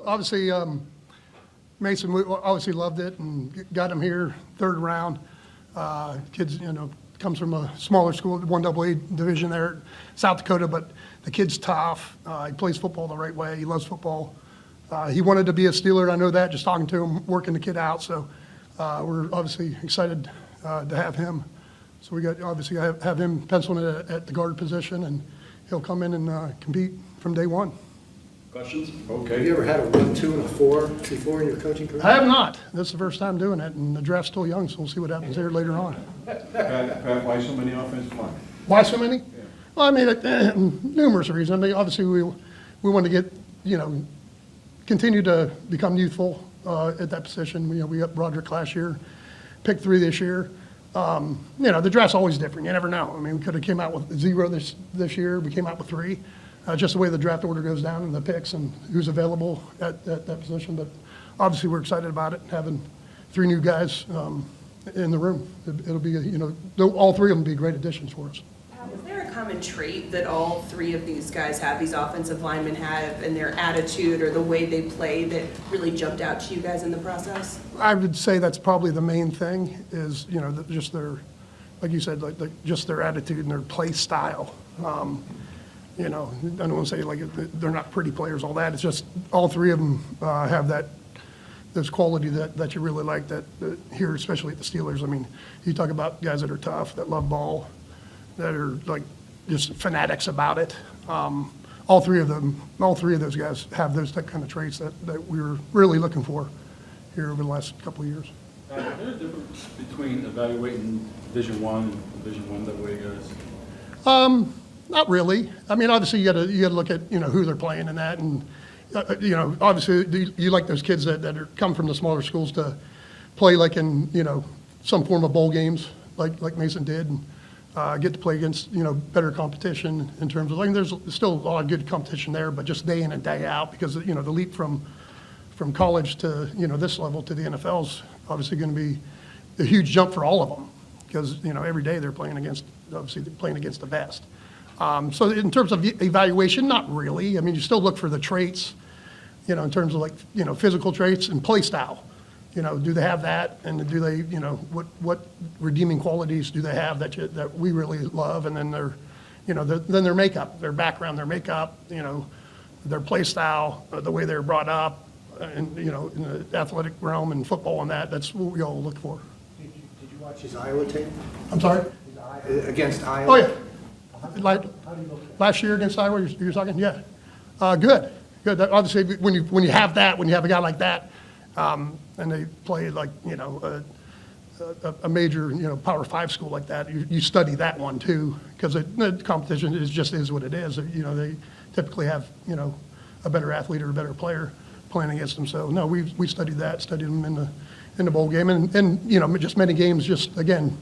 obviously, Mason, we obviously loved it and got him here, third round. Kids, comes from a smaller school, 1AA division there, in South Dakota, but the kid's tough. He plays football the right way. He loves football. He wanted to be a Steeler. I know that, just talking to him, working the kid out. So we're obviously excited to have him. So we got obviously have him penciling it at the guard position, and he'll come in and compete from day one. Questions? Have Okay. you ever had a 1, 2, and a 4 before in your coaching career? I have not. This is the first time doing it, and the draft's still young, so we'll see what happens here later on. Pat, why so many offensive linemen? Why so many? Well, I mean, numerous reasons. I mean, obviously, we want to get, continue to become youthful at that position. We got Broderick last year, picked 3 this year. The draft's always different. You never know. I mean, we could have came out with 0 this year. We came out with 3. Just the way the draft order goes down and the picks and who's available at that position. But obviously, we're excited about it, having 3 new guys in the room. It'll be, all 3 of them will be great additions for us. Is there a common trait that all 3 of these guys have, these offensive linemen have, in their attitude or the way they play that really jumped out to you guys in the process? I would say that's probably the main thing is, just their, like you said, like just their attitude and their play style. I don't want to say like they're not pretty players, all that. It's just all 3 of them have those quality that you really like that here, especially at the Steelers. I mean, you talk about guys that are tough, that love ball, that are like just fanatics about it. All 3 of those guys have those kind of traits that we were really looking for here over the last couple of years. Is there a difference between evaluating Division I and Division I AA guys? Not really. I mean, obviously, you got to look at who they're playing and that, and obviously, you like those kids that come from the smaller schools to play like in some form of bowl games, like Mason did, and get to play against better competition in terms of there's still a lot of good competition there, but just day in and day out because the leap from college to this level to the NFL is obviously going to be a huge jump for all of them because every day they're playing against the best. So in terms of evaluation, not really. I mean, you still look for the traits, in terms of physical traits and play style. Do they have that? And do they, what redeeming qualities do they have that we really love? And then their makeup, their background, their makeup, their play style, the way they're brought up, and in the athletic realm and football and that's what we all look for. Did you watch his Iowa tape? I'm sorry? Against Iowa? Oh, yeah. Last year against Iowa, you're talking? Yeah. Good. Obviously, when you have a guy like that, and they play like, a major, Power 5 school like that, you study that one too, because the competition is what it is. They typically have, a better athlete or a better player playing against them. So, no, we studied them in the bowl game. And just many games, just, again,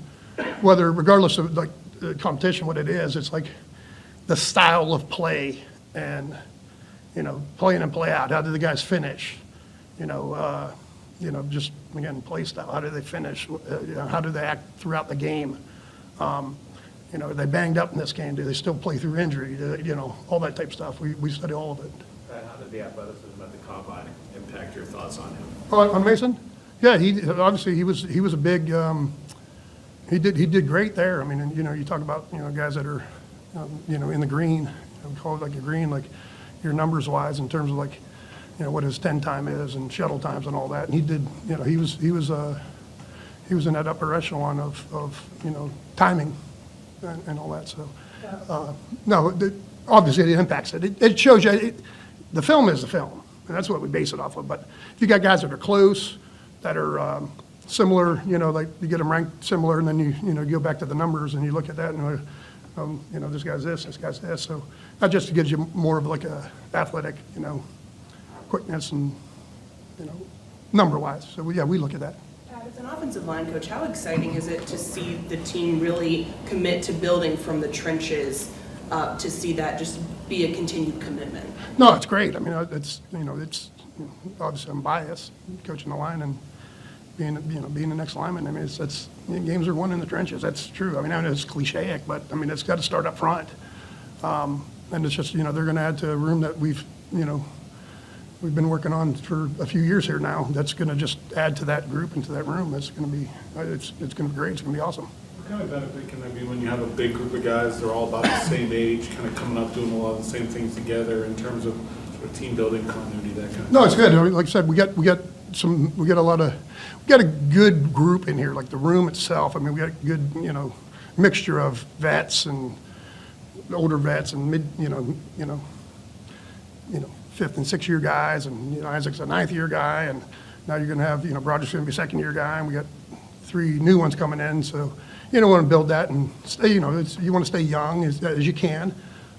regardless of, like, the competition, what it is, it's like the style of play and, play in and play out. How do the guys finish? Just, again, play style. How do they finish? How do they act throughout the game? Are they banged up in this game? Do they still play through injury? All that type of stuff. We study all of it. How did the athleticism at the combine impact your thoughts on him? On Mason? Yeah, he was a big. He did great there. I mean, you talk about guys that are, in the green. We call it like a green, like your numbers wise in terms of like, what his 10 time is and shuttle times and all that. And he did. He was in that upper echelon of timing and all that. So no, obviously it impacts it. It shows you. The film is the film, and that's what we base it off of. But if you got guys that are close, that are similar, like you get them ranked similar, and then you go back to the numbers and you look at that and this guy's this guy's this. So that just gives you more of like a athletic, quickness and number wise. So we look at that. Pat, as an offensive line coach, how exciting is it to see the team really commit to building from the trenches, to see that just be a continued commitment? No, it's great. I mean, it's obviously I'm biased coaching the line and being the next lineman. I mean, it's games are won in the trenches. That's true. I mean, I know it's cliche, but I mean, it's got to start up front. And it's just they're going to add to a room that we've we've been working on for a few years here now. That's going to just add to that group and to that room. It's going to be, it's going to be great. It's going to be awesome. What kind of benefit can there be when you have a big group of guys, they're all about the same age, kind of coming up doing a lot of the same things together in terms of sort of team building, continuity, that kind of No, it's good. Like I said, we got a good group in here, like the room itself. I mean, we got a good, mixture of vets and older vets and mid, fifth and sixth year guys, and, Isaac's a ninth year guy, and now you're going to have, Roger's going to be a second year guy, and we got 3 new ones coming in. So, want to build that and stay, you want to stay young as you can,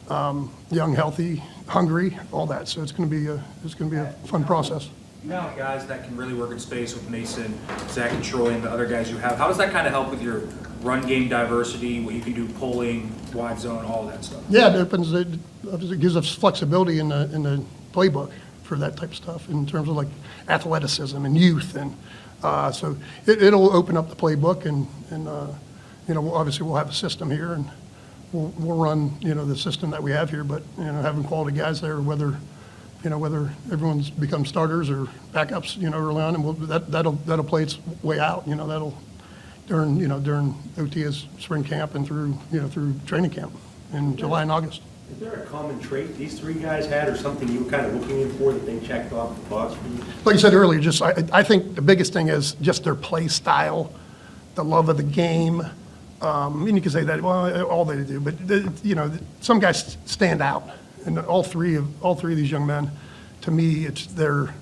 young, healthy, hungry, all that. So it's going to be a fun process. You know guys that can really work in space with Mason, Zach and Troy, and the other guys you have. How does that kind of help with your run game diversity, what you can do pulling, wide zone, all that stuff? Yeah, it gives us flexibility in the playbook for that type of stuff in terms of like athleticism and youth, and so it'll open up the playbook, and obviously we'll have a system here, and we'll run the system that we have here, but having quality guys there, whether everyone's become starters or backups, early on, and that'll play its way out. That'll during OT's spring camp and through training camp in July and August. Is there a common trait these 3 guys had, or something you were kind of looking in for that they checked off the box for you? Like I said earlier, I think the biggest thing is just their play style, the love of the game. And you can say that, well, all they do, but some guys stand out, and all three of these young men, to me, it's their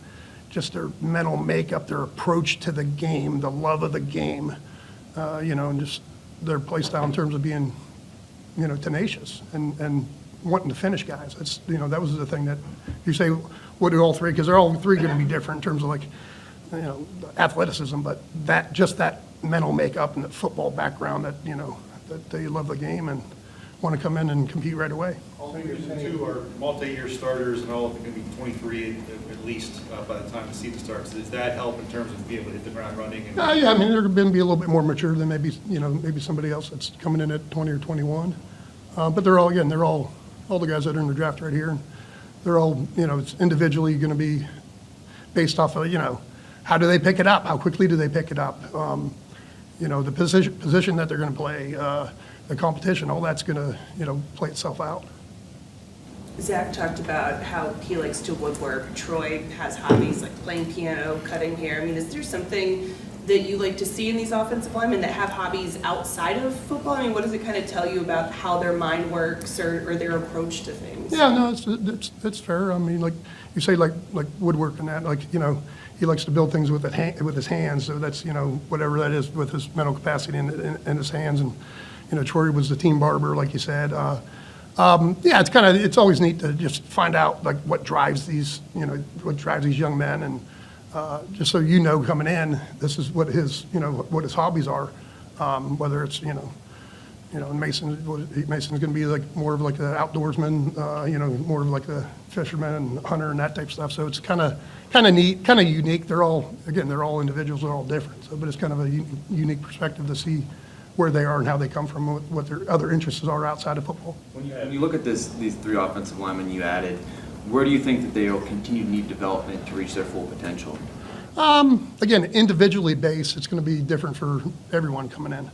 mental makeup, their approach to the game, the love of the game, and just their play style in terms of being, tenacious and wanting to finish guys. That's, that was the thing that you say, what do all 3? Because they're all 3 going to be different in terms of like, athleticism, but that mental makeup and the football background that, that they love the game and want to come in and compete right away. All three of the 2 are multi-year starters, and all of them going to be 23 at least by the time the season starts. Does that help in terms of being able to hit the ground running? And Yeah, I mean, they're going to be a little bit more mature than maybe somebody else that's coming in at 20 or 21. But they're all the guys that are in the draft right here. And they're all, it's individually going to be based off of, how do they pick it up? How quickly do they pick it up? The position that they're going to play, the competition, all that's going to, play itself out. Zach talked about how he likes to woodwork. Troy has hobbies like playing piano, cutting hair. I mean, is there something that you like to see in these offensive linemen that have hobbies outside of football? I mean, what does it kind of tell you about how their mind works or their approach to things? Yeah, no, it's fair. I mean, like you say, like woodwork and that, he likes to build things with his hands. So that's, whatever that is with his mental capacity in his hands. And, Troy was the team barber, like you said. Yeah, it's always neat to just find out like what drives these young men, and just so coming in, this is what his hobbies are. Whether it's Mason's going to be like more of like the outdoorsman, more of like the fisherman and hunter and that type of stuff. So it's kind of neat, kind of unique. They're all individuals, they're all different. So, but it's kind of a unique perspective to see where they are and how they come from, what their other interests are outside of football. When you look at these 3 offensive linemen you added, where do you think that they will continue to need development to reach their full potential? Again, individually based, it's going to be different for everyone coming in.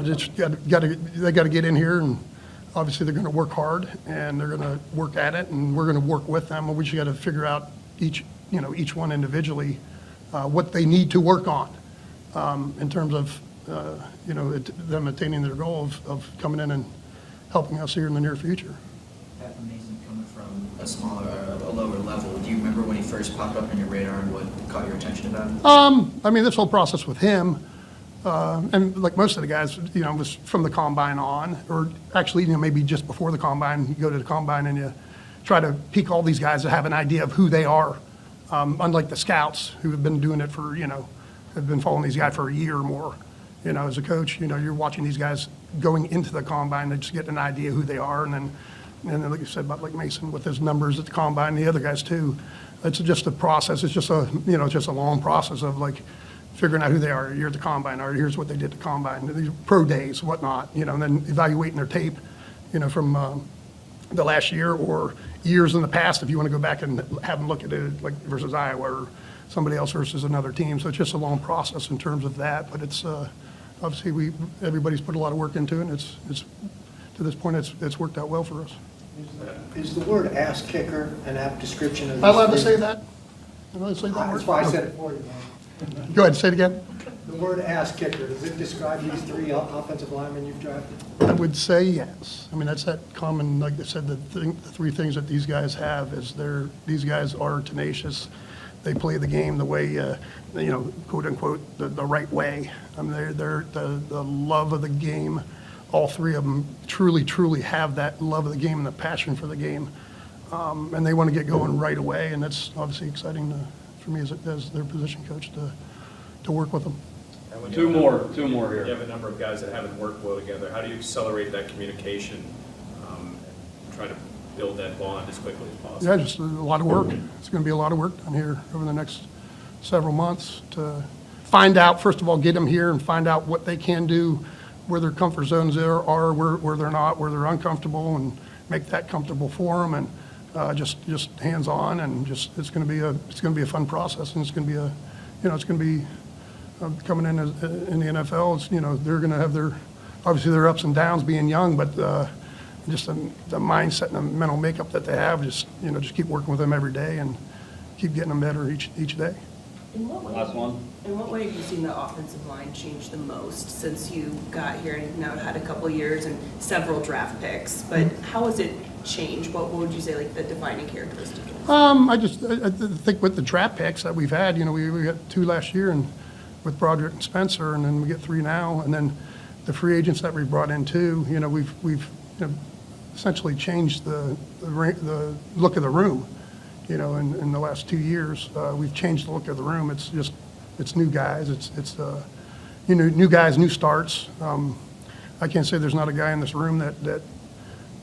Just they got to get in here, and obviously they're going to work hard and they're going to work at it, and we're going to work with them. We just got to figure out each one individually what they need to work on in terms of them attaining their goal of coming in and helping us here in the near future. Pat Mason coming from a lower level. Do you remember when he first popped up on your radar and what caught your attention about him? I mean, this whole process with him, and like most of the guys, was from the combine on, or actually, maybe just before the combine. You go to the combine and you try to peak all these guys to have an idea of who they are. Unlike the scouts who have been doing it for, have been following these guys for a year or more. As a coach, you're watching these guys going into the combine to just get an idea who they are, and then like you said about like Mason with his numbers at the combine, and the other guys too. It's just a process. It's just a long process of like figuring out who they are. You're at the combine, or here's what they did at the combine, these pro days, whatnot, and then evaluating their tape, from the last year or years in the past, if you want to go back and have them look at it, like versus Iowa or somebody else versus another team. So it's just a long process in terms of that, but it's, obviously, everybody's put a lot of work into it, and it's to this point, it's worked out well for us. Is the word ass kicker an apt description of Am these I allowed to three? say that? Am I allowed to say that word? That's why I said it for you, man. Go ahead, say it again. The word ass kicker, does it describe these three offensive linemen you've drafted? I would say yes. I mean, that's that common, like I said, the three things that these guys have is these guys are tenacious. They play the game the way, quote unquote, the right way. I mean, they're the love of the game. All three of them truly have that love of the game and the passion for the game. And they want to get going right away, and that's obviously exciting for me as their position coach to work with them. And when Two you have- more here. You have a number of guys that haven't worked well together. How do you accelerate that communication, and try to build that bond as quickly as possible? Yeah, just a lot of work. It's going to be a lot of work down here over the next several months to find out, first of all, get them here and find out what they can do, where their comfort zones are, where they're not, where they're uncomfortable, and make that comfortable for them, and just hands-on, and just it's going to be a fun process, and it's going to be it's going to be coming in in the NFL. It's, they're going to have obviously their ups and downs being young, but just the mindset and the mental makeup that they have, just keep working with them every day and keep getting them better each day. Last one. In what way have you seen the offensive line change the most since you got here and you've now had a couple years and several draft picks? But how has it changed? What would you say like the defining characteristic is? I think with the draft picks that we've had, we got 2 last year and with Broderick and Spencer, and then we get 3 now, and then the free agents that we brought in too. We've essentially changed the look of the room. In the last 2 years, we've changed the look of the room. It's new guys. It's new guys, new starts. I can't say there's not a guy in this room that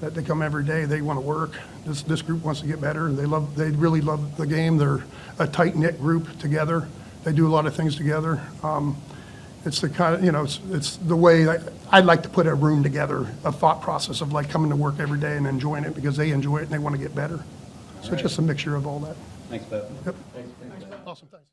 they come every day. They want to work. This group wants to get better. They really love the game. They're a tight knit group together. They do a lot of things together. It's the kind of it's the way I'd like to put a room together, a thought process of like coming to work every day and enjoying it because they enjoy it and they want to get better. So it's just a mixture of all that. Thanks, Pat. Yep. Awesome, thanks.